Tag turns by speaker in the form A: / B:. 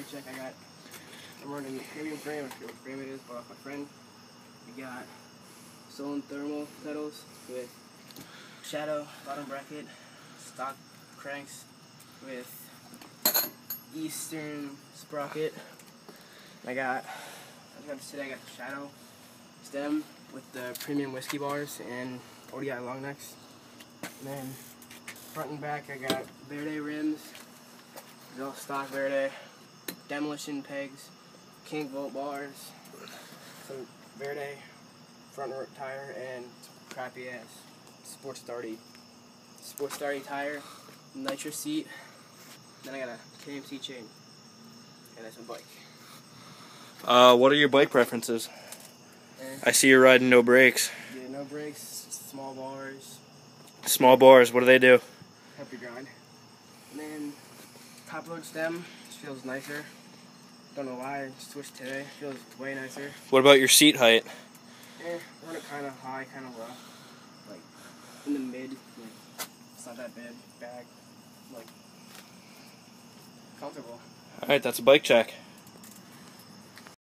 A: bike check. I'm running a premium frame. I forget what frame it is, bought off my friend. We got Solon thermal pedals with shadow bottom bracket, stock cranks with Eastern sprocket. I got the shadow stem with the premium whiskey bars and ODI long necks. And then front and back I got Verde rims, all stock Verde, demolition pegs, King Volt bars, some Verde front tire, and crappy ass Sports Starty tire, nitro seat. Then I got a KMC chain, and that's my bike.
B: What are your bike preferences? I see you're riding no brakes.
A: Yeah, no brakes, small bars.
B: Small bars, what do they do?
A: Help you grind. And then top load stem just feels nicer. Don't know why, I switched today. Feels way nicer.
B: What about your seat height?
A: I run it kind of high, kind of low. Like in the mid. Like, it's not that bad. Like comfortable.
B: Alright, that's a bike check.